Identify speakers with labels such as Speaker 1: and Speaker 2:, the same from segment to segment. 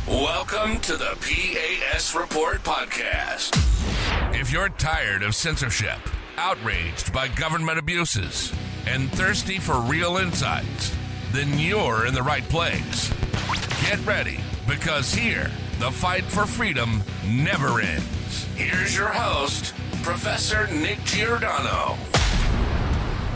Speaker 1: Welcome to the P.A.S. Report podcast. If you're tired of censorship, outraged by government abuses, and thirsty for real insights, then you're in the right place. Get ready, because here, the fight for freedom never ends. Here's your host, Professor Nick Giordano.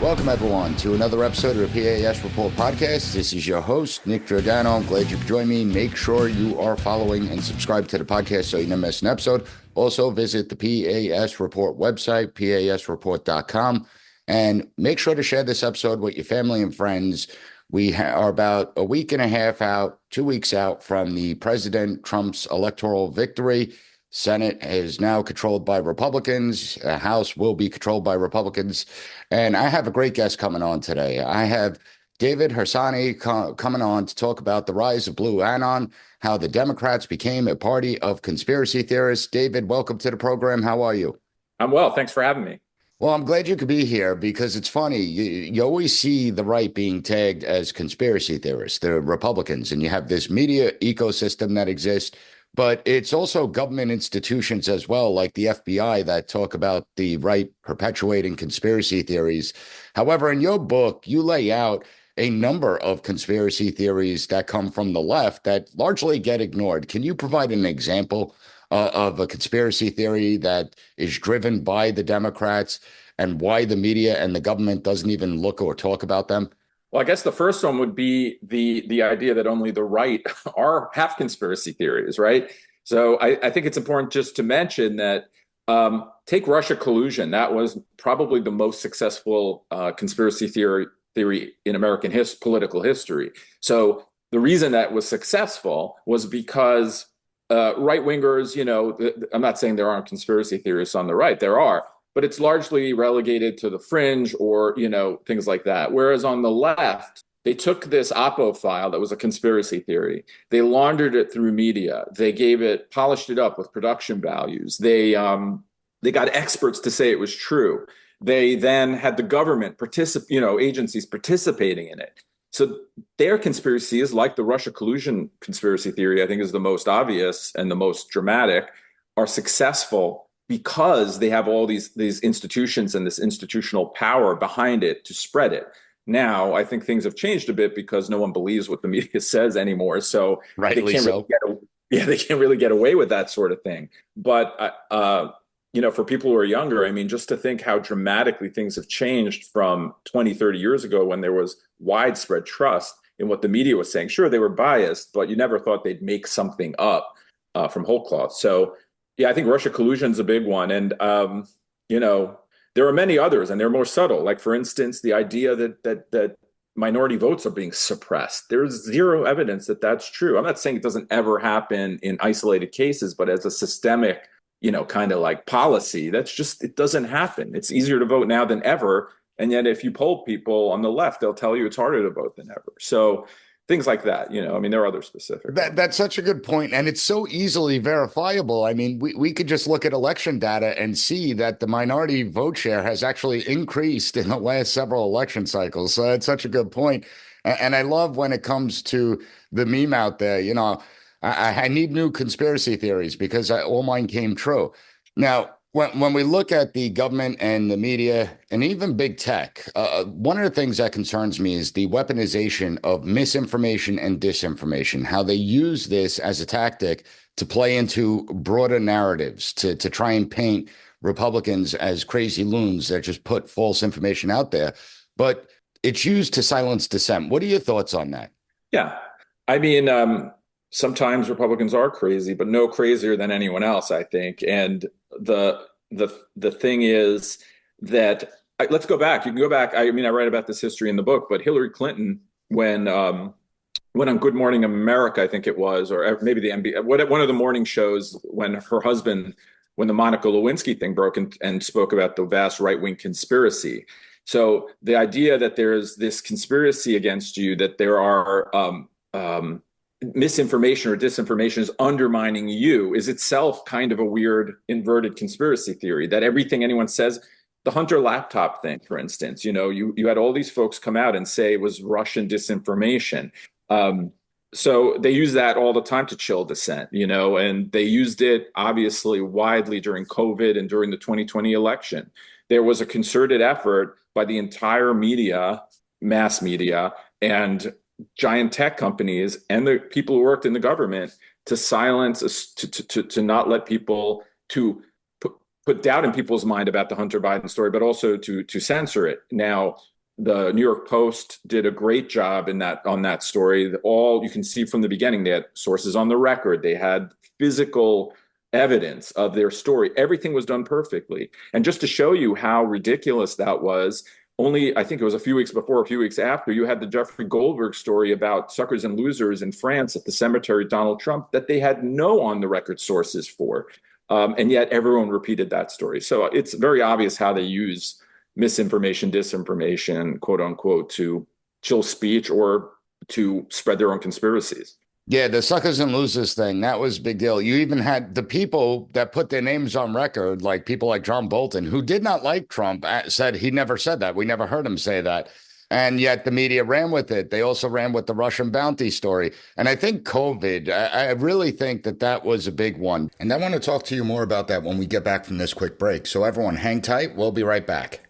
Speaker 2: Welcome, everyone, to another episode of the P.A.S. Report podcast. This is your host, Nick Giordano. I'm glad you could join me. Make sure you are following and subscribe to the podcast so you never miss an episode. Also, visit the P.A.S. Report website, pasreport.com, and make sure to share this episode with your family and friends. We are about a week and a half out, 2 weeks out from the President Trump's electoral victory. Senate is now controlled by Republicans. The House will be controlled by Republicans. And I have a great guest coming on today. I have David Harsanyi coming on to talk about the rise of BlueAnon, how the Democrats became a party of conspiracy theorists. David, welcome to the program. How are you?
Speaker 3: I'm well. Thanks for having me.
Speaker 2: Well, I'm glad you could be here because it's funny. You always see the right being tagged as conspiracy theorists, the Republicans, and you have this media ecosystem that exists. But it's also government institutions as well, like the FBI, that talk about the right perpetuating conspiracy theories. However, in your book, you lay out a number of conspiracy theories that come from the left that largely get ignored. Can you provide an example of a conspiracy theory that is driven by the Democrats and why the media and the government doesn't even look or talk about them?
Speaker 3: Well, I guess the first one would be the idea that only the right have conspiracy theories, right? So I think it's important just to mention that take Russia collusion. That was probably the most successful conspiracy theory in American political history. So the reason that was successful was because right-wingers, I'm not saying there aren't conspiracy theorists on the right, there are, but it's largely relegated to the fringe or, things like that. Whereas on the left, they took this Oppo file that was a conspiracy theory. They laundered it through media. They polished it up with production values. They got experts to say it was true. They then had the government agencies participating in it. So their conspiracies, like the Russia collusion conspiracy theory, I think is the most obvious and the most dramatic, are successful because they have all these institutions and this institutional power behind it to spread it. Now, I think things have changed a bit because no one believes what the media says anymore. So they can't really get away with that sort of thing. But, for people who are younger, I mean, just to think how dramatically things have changed from 20, 30 years ago when there was widespread trust in what the media was saying. Sure, they were biased, but you never thought they'd make something up from whole cloth. So yeah, I think Russia collusion is a big one. And, there are many others and they're more subtle. Like, for instance, the idea that minority votes are being suppressed. There's zero evidence that that's true. I'm not saying it doesn't ever happen in isolated cases, but as a systemic, kind of like policy, it doesn't happen. It's easier to vote now than ever. And yet if you poll people on the left, they'll tell you it's harder to vote than ever. So things like that, there are other specific.
Speaker 2: That's such a good point. And it's so easily verifiable. I mean, we could just look at election data and see that the minority vote share has actually increased in the last several election cycles. So that's such a good point. And I love when it comes to the meme out there, I need new conspiracy theories because all mine came true. Now, when we look at the government and the media and even big tech, one of the things that concerns me is the weaponization of misinformation and disinformation, how they use this as a tactic to play into broader narratives, to try and paint Republicans as crazy loons that just put false information out there. But it's used to silence dissent. What are your thoughts on that?
Speaker 3: Yeah, I mean, sometimes Republicans are crazy, but no crazier than anyone else, I think. And the thing is that let's go back. You can go back. I mean, I write about this history in the book, but Hillary Clinton, when on Good Morning America, I think it was, or maybe the NBA, one of the morning shows, when her husband, when the Monica Lewinsky thing broke and spoke about the vast right-wing conspiracy. So the idea that there's this conspiracy against you, that there are misinformation or disinformation is undermining you, is itself kind of a weird inverted conspiracy theory. That everything anyone says, the Hunter laptop thing, for instance, you had all these folks come out and say it was Russian disinformation. So they use that all the time to chill dissent, and they used it obviously widely during COVID and during the 2020 election. There was a concerted effort by the entire media, mass media, and giant tech companies and the people who worked in the government to silence, to not let people, to put doubt in people's mind about the Hunter Biden story, but also to censor it. Now, the New York Post did a great job on that story. All you can see from the beginning, they had sources on the record. They had physical evidence of their story. Everything was done perfectly. And just to show you how ridiculous that was, only I think it was a few weeks before, a few weeks after, you had the Jeffrey Goldberg story about suckers and losers in France at the cemetery of Donald Trump that they had no on the record sources for. And yet everyone repeated that story. So it's very obvious how they use misinformation, disinformation, quote unquote, to chill speech or to spread their own conspiracies.
Speaker 2: Yeah, the suckers and losers thing, that was a big deal. You even had the people that put their names on record, like people like John Bolton, who did not like Trump, said he never said that. We never heard him say that. And yet the media ran with it. They also ran with the Russian bounty story. And I think COVID, I really think that was a big one. And I want to talk to you more about that when we get back from this quick break. So everyone hang tight. We'll be right back.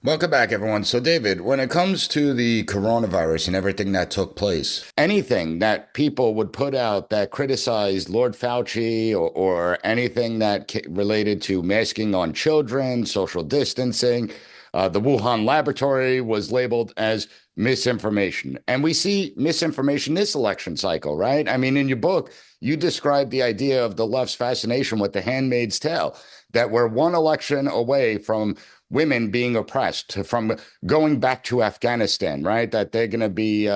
Speaker 2: Welcome back, everyone. So, David, when it comes to the coronavirus and everything that took place, anything that people would put out that criticized Lord Fauci or anything that related to masking on children, social distancing, the Wuhan laboratory was labeled as misinformation. And we see misinformation this election cycle, right? I mean, in your book, you describe the idea of the left's fascination with the Handmaid's Tale, that we're one election away from women being oppressed, from going back to Afghanistan, right? That they're going to be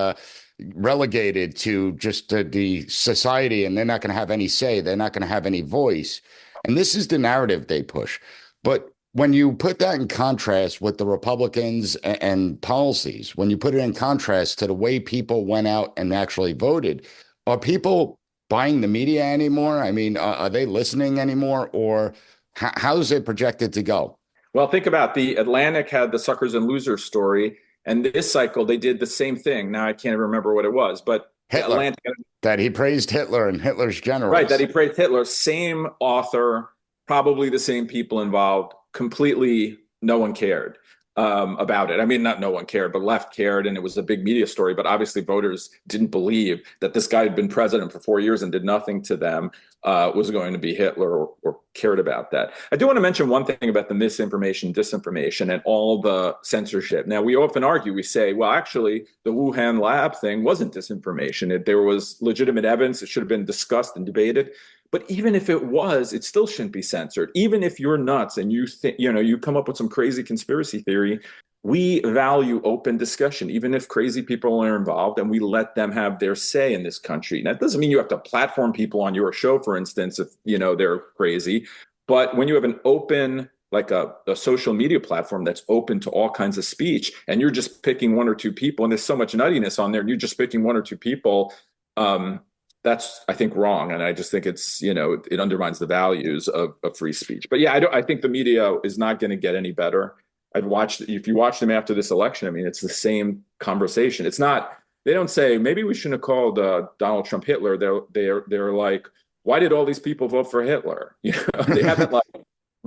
Speaker 2: relegated to just the society and they're not going to have any say. They're not going to have any voice. And this is the narrative they push. But when you put that in contrast with the Republicans and policies, when you put it in contrast to the way people went out and actually voted, are people buying the media anymore? I mean, are they listening anymore? Or how's it projected to go?
Speaker 3: Well, think about the Atlantic had the suckers and losers story, and this cycle they did the same thing. Now I can't remember what it was, but
Speaker 2: Hitler,
Speaker 3: Atlantic,
Speaker 2: that he praised Hitler and Hitler's generals.
Speaker 3: right? That he praised Hitler. Same author, probably the same people involved. Completely, no one cared about it. I mean, not no one cared, but left cared, and it was a big media story. But obviously, voters didn't believe that this guy had been president for 4 years and did nothing to them, was going to be Hitler or cared about that. I do want to mention one thing about the misinformation, disinformation, and all the censorship. Now, we often argue, we say, well, actually, the Wuhan lab thing wasn't disinformation. There was legitimate evidence. It should have been discussed and debated. But even if it was, it still shouldn't be censored. Even if you're nuts and you think, you come up with some crazy conspiracy theory, we value open discussion, even if crazy people are involved, and we let them have their say in this country. That doesn't mean you have to platform people on your show, for instance, if they're crazy. But when you have an open, like a social media platform that's open to all kinds of speech, and you're just picking one or two people, and there's so much nuttiness on there, and you're just picking one or two people, that's, I think, wrong. And I just think it's, it undermines the values of free speech. But yeah, I think the media is not going to get any better. If you watch them after this election, I mean, it's the same conversation. It's not, they don't say, maybe we shouldn't have called Donald Trump Hitler. They're like, why did all these people vote for Hitler? They haven't like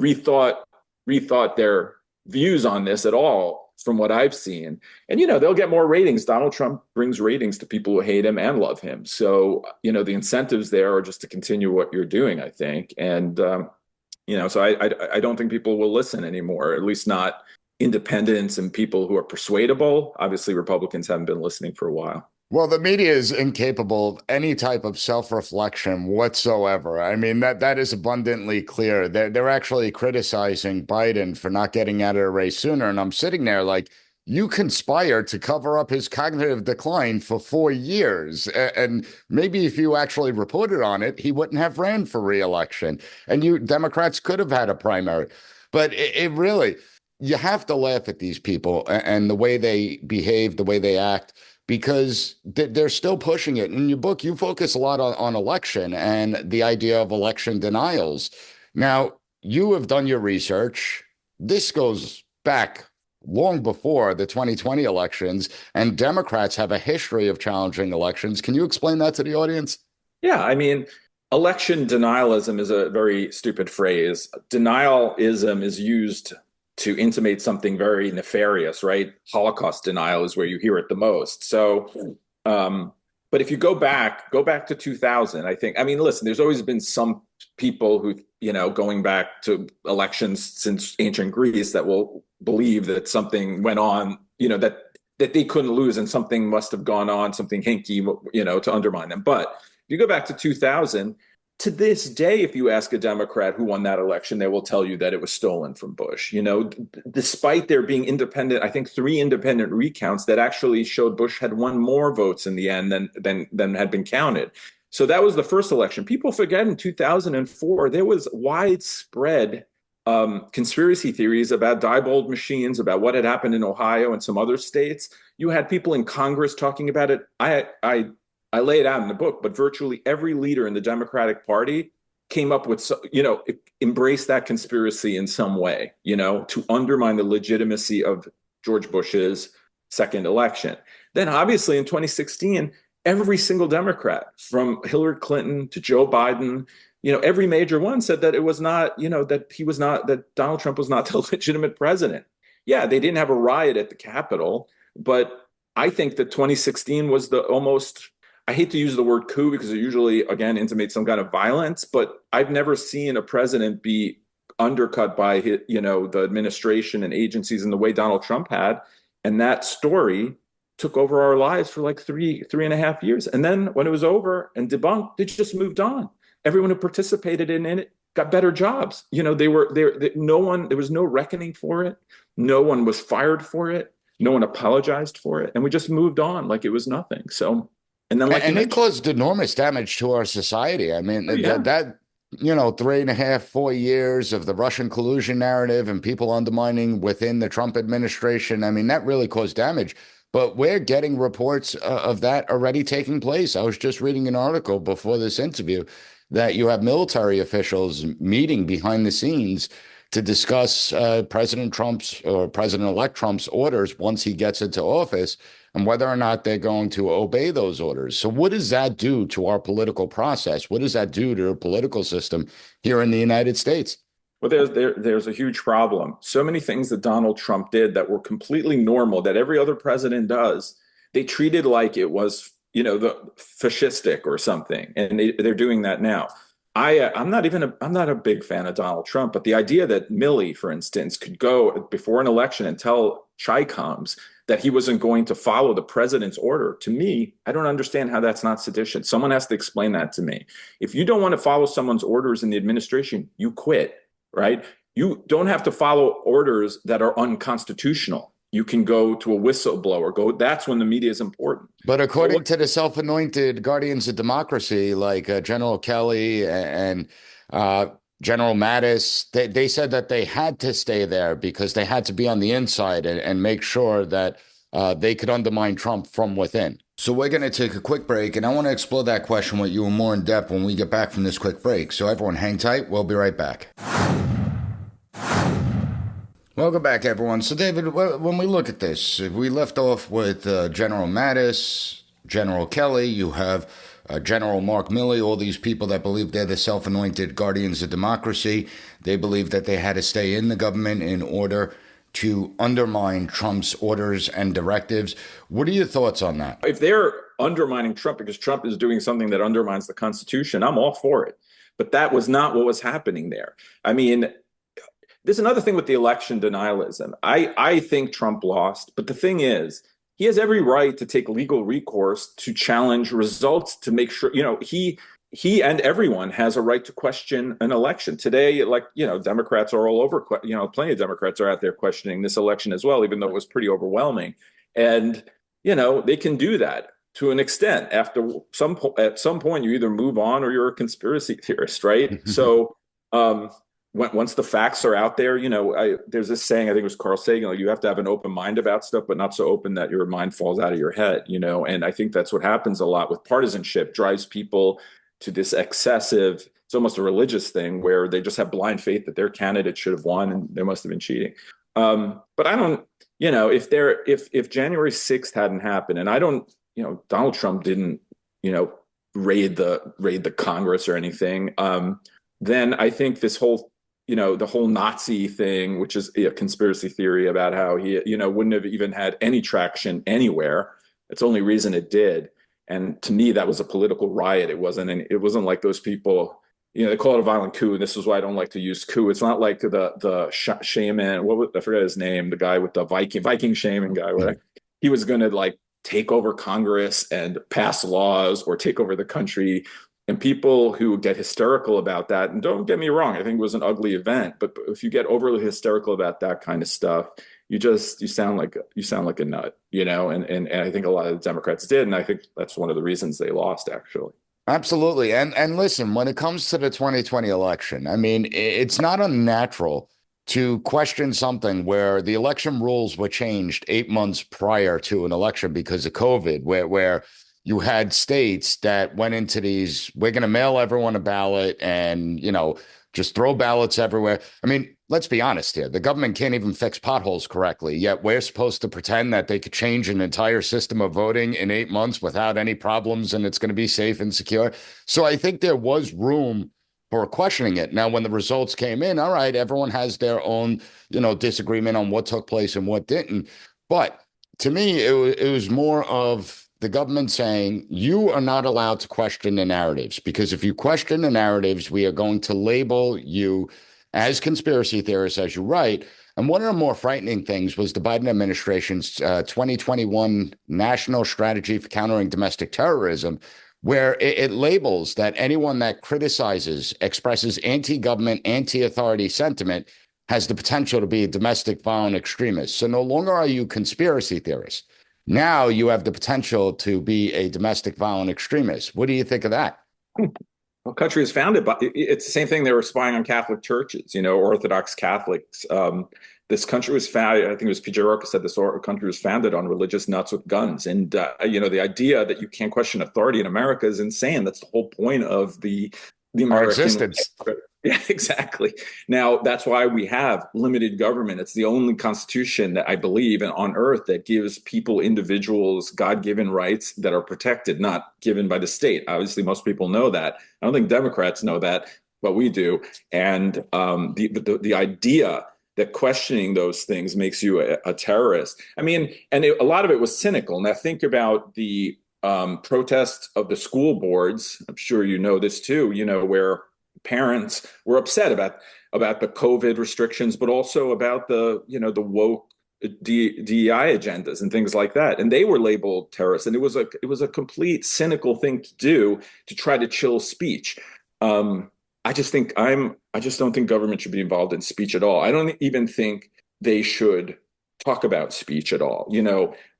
Speaker 3: rethought their views on this at all, from what I've seen. And, they'll get more ratings. Donald Trump brings ratings to people who hate him and love him. So, the incentives there are just to continue what you're doing, I think. And, so I don't think people will listen anymore, at least not independents and people who are persuadable. Obviously, Republicans haven't been listening for a while.
Speaker 2: Well, the media is incapable of any type of self-reflection whatsoever. I mean, that is abundantly clear. They're actually criticizing Biden for not getting out of the race sooner. And I'm sitting there like, you conspired to cover up his cognitive decline for 4 years. And maybe if you actually reported on it, he wouldn't have ran for re-election. And you Democrats could have had a primary. But it really, you have to laugh at these people and the way they behave, the way they act, because they're still pushing it. In your book, you focus a lot on election and the idea of election denials. Now, you have done your research. This goes back long before the 2020 elections, and Democrats have a history of challenging elections. Can you explain that to the audience?
Speaker 3: Yeah, I mean, election denialism is a very stupid phrase. Denialism is used to intimate something very nefarious, right? Holocaust denial is where you hear it the most. So, but if you go back to 2000, I mean, listen, there's always been some people who, going back to elections since ancient Greece that will believe that something went on, that they couldn't lose and something must have gone on, something hinky, to undermine them. But if you go back to 2000, to this day, if you ask a Democrat who won that election, they will tell you that it was stolen from Bush. Despite there being independent, I think 3 independent recounts that actually showed Bush had won more votes in the end than had been counted. So that was the first election. People forget in 2004, there was widespread conspiracy theories about Diebold machines, about what had happened in Ohio and some other states. You had people in Congress talking about it. I lay it out in the book, but virtually every leader in the Democratic Party came up with, embraced that conspiracy in some way, to undermine the legitimacy of George Bush's second election. Then obviously in 2016, every single Democrat from Hillary Clinton to Joe Biden, every major one said that it was not, that Donald Trump was not the legitimate president. Yeah, they didn't have a riot at the Capitol, but I think that 2016 was the almost, I hate to use the word coup because it usually, again, intimates some kind of violence, but I've never seen a president be undercut by, the administration and agencies in the way Donald Trump had. And that story took over our lives for like 3.5 years. And then when it was over and debunked, they just moved on. Everyone who participated in it got better jobs. There was no reckoning for it. No one was fired for it. No one apologized for it. And we just moved on like it was nothing. So, and then
Speaker 2: and it caused enormous damage to our society. I mean, that 3.5, 4 years of the Russian collusion narrative and people undermining within the Trump administration, I mean, that really caused damage. But we're getting reports of that already taking place. I was just reading an article before this interview that you have military officials meeting behind the scenes to discuss President Trump's or President-elect Trump's orders once he gets into office and whether or not they're going to obey those orders. So what does that do to our political process? What does that do to the political system here in the United States?
Speaker 3: Well, there's a huge problem. So many things that Donald Trump did that were completely normal, that every other president does, they treated like it was, the fascistic or something. And they're doing that now. I'm not a big fan of Donald Trump, but the idea that Milley, for instance, could go before an election and tell Chicoms that he wasn't going to follow the president's order, to me, I don't understand how that's not sedition. Someone has to explain that to me. If you don't want to follow someone's orders in the administration, you quit, right? You don't have to follow orders that are unconstitutional. You can go to a whistleblower. That's when the media is important.
Speaker 2: But according to the self-anointed guardians of democracy, like General Kelly and General Mattis, they said that they had to stay there because they had to be on the inside and make sure that they could undermine Trump from within. So we're going to take a quick break, and I want to explore that question with you more in depth when we get back from this quick break. So everyone hang tight. We'll be right back. Welcome back, everyone. So, David, when we look at this, we left off with General Mattis, General Kelly, you have General Mark Milley, all these people that believe they're the self-anointed guardians of democracy. They believe that they had to stay in the government in order to undermine Trump's orders and directives. What are your thoughts on that?
Speaker 3: If they're undermining Trump because Trump is doing something that undermines the Constitution, I'm all for it. But that was not what was happening there. I mean, there's another thing with the election denialism. I think Trump lost, but the thing is, he has every right to take legal recourse to challenge results to make sure, he and everyone has a right to question an election. Today, Democrats are all over, plenty of Democrats are out there questioning this election as well, even though it was pretty overwhelming. And, they can do that to an extent. At some point, you either move on or you're a conspiracy theorist, right? So, once the facts are out there, there's this saying, I think it was Carl Sagan, you have to have an open mind about stuff, but not so open that your mind falls out of your head, and I think that's what happens a lot with partisanship, drives people to this excessive, it's almost a religious thing where they just have blind faith that their candidate should have won and there must have been cheating. But I don't, if January 6th hadn't happened, and I don't, Donald Trump didn't, raid the Congress or anything, then I think this whole, the whole Nazi thing, which is a conspiracy theory about how he, wouldn't have even had any traction anywhere. It's the only reason it did. And to me, that was a political riot. It wasn't like those people, they call it a violent coup. And this is why I don't like to use coup. It's not like the shaman, I forget his name, the guy with the Viking shaman guy, where he was going to like take over Congress and pass laws or take over the country. And people who get hysterical about that, and don't get me wrong, I think it was an ugly event, but if you get overly hysterical about that kind of stuff, you sound like a nut, and I think a lot of the Democrats did, and I think that's one of the reasons they lost, actually.
Speaker 2: Absolutely. And listen, when it comes to the 2020 election, I mean, it's not unnatural to question something where the election rules were changed 8 months prior to an election because of COVID, where you had states that went into these, we're going to mail everyone a ballot and, just throw ballots everywhere. I mean, let's be honest here. The government can't even fix potholes correctly, yet we're supposed to pretend that they could change an entire system of voting in 8 months without any problems and it's going to be safe and secure. So I think there was room for questioning it. Now, when the results came in, all right, everyone has their own, disagreement on what took place and what didn't. But to me, it was more of the government saying you are not allowed to question the narratives, because if you question the narratives, we are going to label you as conspiracy theorists, as you write. And one of the more frightening things was the Biden administration's 2021 National Strategy for Countering Domestic Terrorism, where it labels that anyone that criticizes, expresses anti-government, anti-authority sentiment has the potential to be a domestic violent extremist. So no longer are you conspiracy theorists. Now you have the potential to be a domestic violent extremist. What do you think of that?
Speaker 3: Well, country is founded by, it's the same thing. They were spying on Catholic churches, Orthodox Catholics. This country was founded, I think it was P.J. said this country was founded on religious nuts with guns. And, the idea that you can't question authority in America is insane. That's the whole point of the American
Speaker 2: our existence.
Speaker 3: Yeah, exactly. Now, that's why we have limited government. It's the only constitution that I believe on earth that gives people, individuals, God-given rights that are protected, not given by the state. Obviously, most people know that. I don't think Democrats know that, but we do. And the idea that questioning those things makes you a terrorist. I mean, a lot of it was cynical. Now, think about the protest of the school boards. I'm sure you know this too, where parents were upset about the COVID restrictions, but also about the woke DEI agendas and things like that. And they were labeled terrorists. And it was a complete cynical thing to do to try to chill speech. I just don't think government should be involved in speech at all. I don't even think they should talk about speech at all.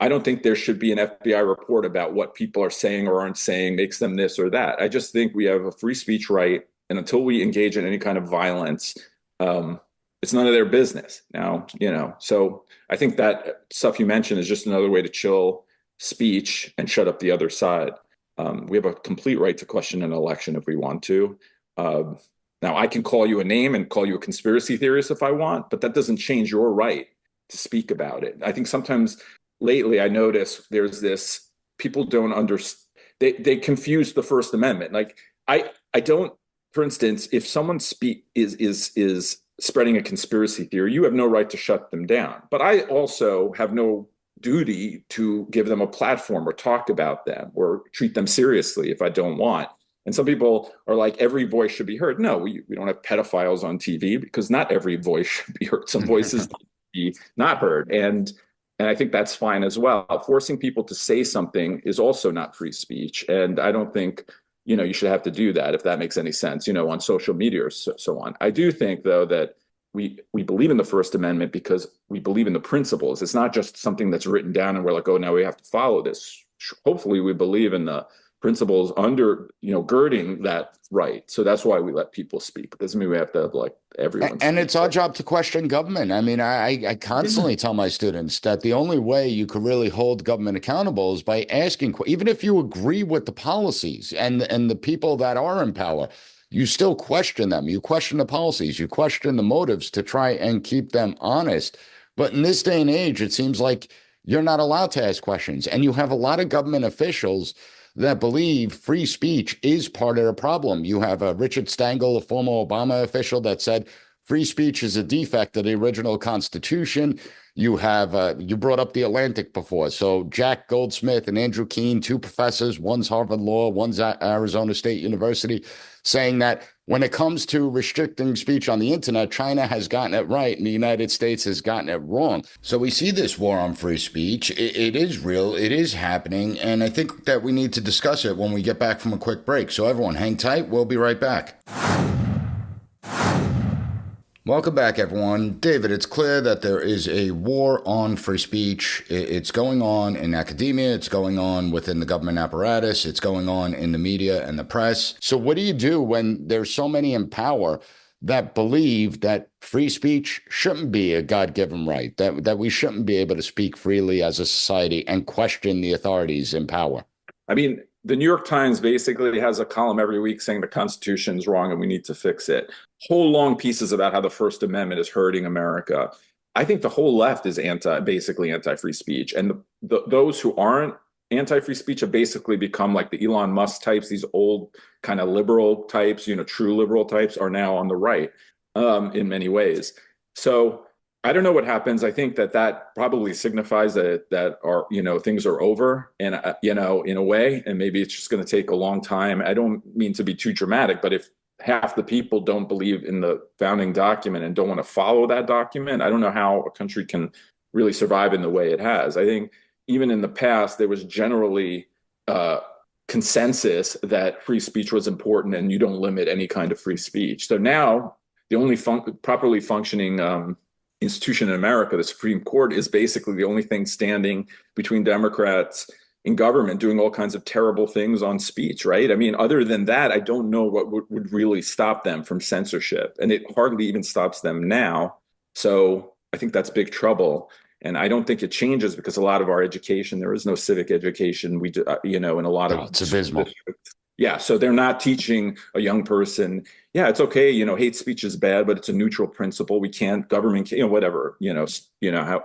Speaker 3: I don't think there should be an FBI report about what people are saying or aren't saying makes them this or that. I just think we have a free speech right. And until we engage in any kind of violence, it's none of their business now, So I think that stuff you mentioned is just another way to chill speech and shut up the other side. We have a complete right to question an election if we want to. Now, I can call you a name and call you a conspiracy theorist if I want, but that doesn't change your right to speak about it. I think sometimes lately I notice there's this, people don't understand, they confuse the First Amendment. Like I don't, for instance, if someone is spreading a conspiracy theory, you have no right to shut them down. But I also have no duty to give them a platform or talk about them or treat them seriously if I don't want. And some people are like, every voice should be heard. No, we don't have pedophiles on TV because not every voice should be heard. Some voices need to be not heard. And I think that's fine as well. Forcing people to say something is also not free speech. And I don't think you should have to do that if that makes any sense, on social media or so on. I do think, though, that we believe in the First Amendment because we believe in the principles. It's not just something that's written down and we're like, oh, now we have to follow this. Hopefully we believe in the principles girding that right. So that's why we let people speak. It doesn't mean we have to have like everyone.
Speaker 2: And it's our job to question government. I mean, I constantly tell my students that the only way you could really hold government accountable is by asking, even if you agree with the policies and the people that are in power, you still question them. You question the policies, you question the motives to try and keep them honest. But in this day and age, it seems like you're not allowed to ask questions. And you have a lot of government officials that believe free speech is part of the problem. You have Richard Stengel, a former Obama official, that said free speech is a defect of the original Constitution. You have, you brought up the Atlantic before. So Jack Goldsmith and Andrew Keen, two professors, one's Harvard Law, one's at Arizona State University, saying that when it comes to restricting speech on the internet, China has gotten it right and the United States has gotten it wrong. So we see this war on free speech. It is real. It is happening. And I think that we need to discuss it when we get back from a quick break. So everyone, hang tight. We'll be right back. Welcome back, everyone. David, it's clear that there is a war on free speech. It's going on in academia. It's going on within the government apparatus. It's going on in the media and the press. So what do you do when there's so many in power that believe that free speech shouldn't be a God-given right, that we shouldn't be able to speak freely as a society and question the authorities in power?
Speaker 3: I mean, the New York Times basically has a column every week saying the Constitution is wrong and we need to fix it. Whole long pieces about how the First Amendment is hurting America. I think the whole left is basically anti-free speech. And those who aren't anti-free speech have basically become like the Elon Musk types, these old kind of liberal types, true liberal types are now on the right in many ways. So I don't know what happens. I think that probably signifies that our, things are over and, in a way, and maybe it's just going to take a long time. I don't mean to be too dramatic, but if half the people don't believe in the founding document and don't want to follow that document, I don't know how a country can really survive in the way it has. I think even in the past, there was generally consensus that free speech was important and you don't limit any kind of free speech. So now the only properly functioning institution in America, the Supreme Court, is basically the only thing standing between Democrats in government doing all kinds of terrible things on speech, right? I mean, other than that, I don't know what would really stop them from censorship. And it hardly even stops them now. So I think that's big trouble. And I don't think it changes because a lot of our education, there is no civic education. We do, in a lot of
Speaker 2: it's abysmal.
Speaker 3: Yeah, so they're not teaching a young person, yeah, it's okay, hate speech is bad, but it's a neutral principle. We can't, government, whatever, how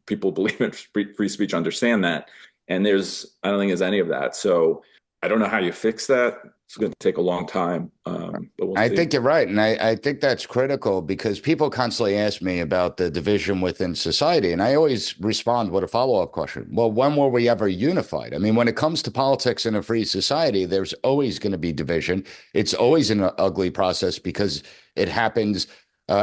Speaker 3: people believe in free speech, understand that. And I don't think there's any of that. So I don't know how you fix that. It's going to take a long time. But we'll see.
Speaker 2: I think you're right. And I think that's critical because people constantly ask me about the division within society. And I always respond with a follow-up question. Well, when were we ever unified? I mean, when it comes to politics in a free society, there's always going to be division. It's always an ugly process because it happens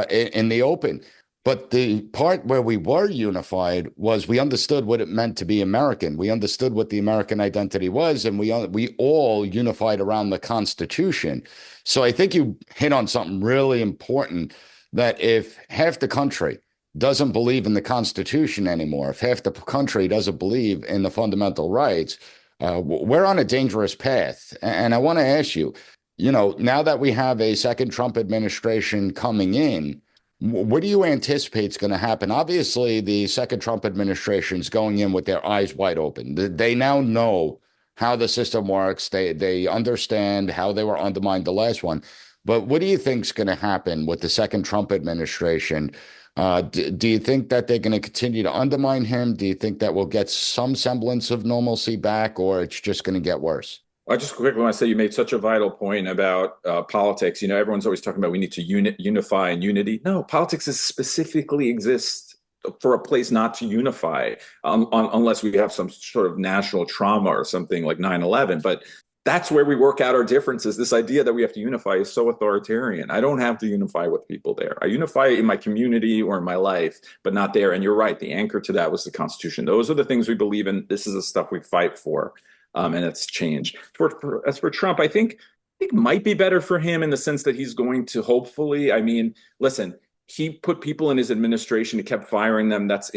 Speaker 2: in the open. But the part where we were unified was we understood what it meant to be American. We understood what the American identity was, and we all unified around the Constitution. So I think you hit on something really important, that if half the country doesn't believe in the Constitution anymore, if half the country doesn't believe in the fundamental rights, we're on a dangerous path. And I want to ask you, now that we have a second Trump administration coming in, what do you anticipate is going to happen? Obviously, the second Trump administration is going in with their eyes wide open. They now know how the system works. They understand how they were undermined the last one. But what do you think is going to happen with the second Trump administration? Do you think that they're going to continue to undermine him? Do you think that we'll get some semblance of normalcy back, or it's just going to get worse?
Speaker 3: I just quickly want to say you made such a vital point about politics. Everyone's always talking about we need to unify and unity. No, politics specifically exists for a place not to unify unless we have some sort of national trauma or something like 9/11. But that's where we work out our differences. This idea that we have to unify is so authoritarian. I don't have to unify with people there. I unify in my community or in my life, but not there. And you're right. The anchor to that was the Constitution. Those are the things we believe in. This is the stuff we fight for. And it's changed. As for Trump, I think it might be better for him in the sense that he's going to hopefully, listen, he put people in his administration, he kept firing them. That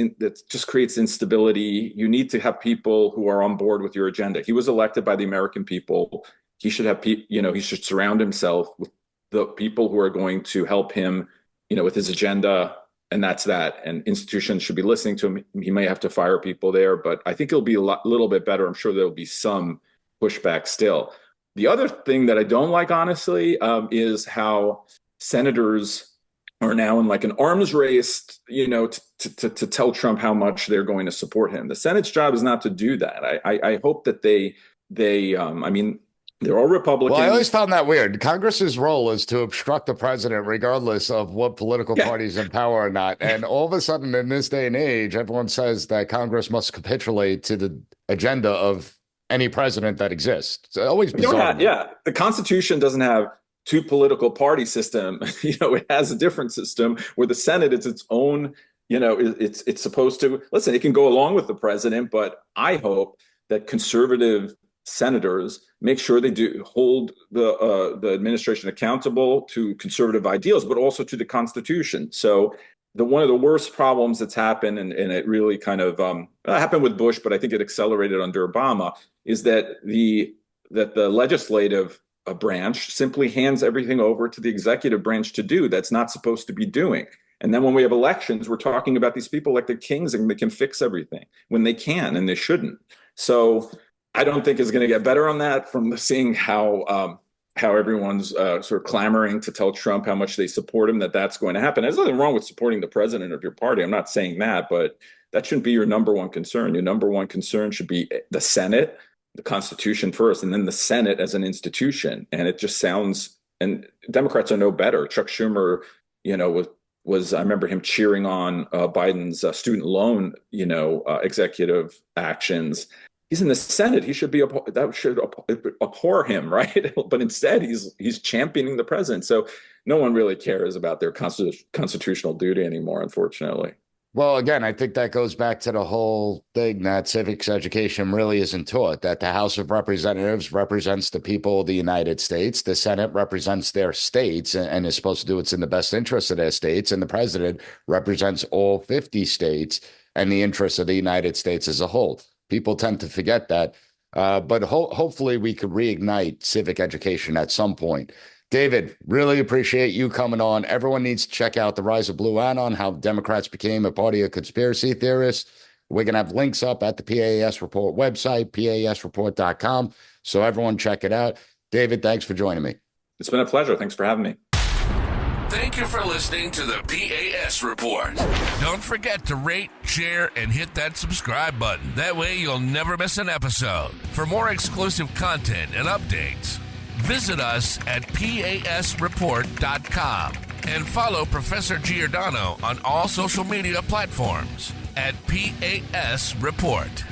Speaker 3: just creates instability. You need to have people who are on board with your agenda. He was elected by the American people. He should have he should surround himself with the people who are going to help him, with his agenda. And that's that. And institutions should be listening to him. He may have to fire people there, but I think it'll be a little bit better. I'm sure there'll be some pushback still. The other thing that I don't like, honestly, is how senators are now in like an arms race, to tell Trump how much they're going to support him. The Senate's job is not to do that. I hope that I mean, they're all Republicans.
Speaker 2: Well, I always found that weird. Congress's role is to obstruct the president, regardless of what political party's in power or not. And all of a sudden, in this day and age, everyone says that Congress must capitulate to the agenda of any president that exists. It's always bizarre.
Speaker 3: The Constitution doesn't have two political party system. It has a different system where the Senate is its own. It's supposed to listen. It can go along with the president, but I hope that conservative senators make sure they do hold the administration accountable to conservative ideals, but also to the Constitution. So one of the worst problems that's happened, and it really kind of happened with Bush, but I think it accelerated under Obama, is that the legislative branch simply hands everything over to the executive branch to do that's not supposed to be doing. And then when we have elections, we're talking about these people like they're kings and they can fix everything when they can and they shouldn't. So I don't think it's going to get better on that from seeing how everyone's sort of clamoring to tell Trump how much they support him, that's going to happen. There's nothing wrong with supporting the president of your party. I'm not saying that, but that shouldn't be your number one concern. Your number one concern should be the Senate, the Constitution first, and then the Senate as an institution. And it just sounds, and Democrats are no better. Chuck Schumer, was I remember him cheering on Biden's student loan, executive actions. He's in the Senate. He should be that should abhor him, right? But instead, he's championing the president. So no one really cares about their constitutional duty anymore, unfortunately.
Speaker 2: Well, again, I think that goes back to the whole thing that civics education really isn't taught, that the House of Representatives represents the people of the United States. The Senate represents their states and is supposed to do what's in the best interest of their states. And the president represents all 50 states and the interests of the United States as a whole. People tend to forget that. But hopefully we could reignite civic education at some point. David, really appreciate you coming on. Everyone needs to check out the Rise of BlueAnon, how Democrats became a party of conspiracy theorists. We're going to have links up at the P.A.S. report website, pasreport.com. So everyone check it out. David, thanks for joining me.
Speaker 3: It's been a pleasure. Thanks for having me.
Speaker 1: Thank you for listening to the P.A.S. report. Don't forget to rate, share, and hit that subscribe button. That way you'll never miss an episode. For more exclusive content and updates, visit us at pasreport.com and follow Professor Giordano on all social media platforms at P.A.S. Report.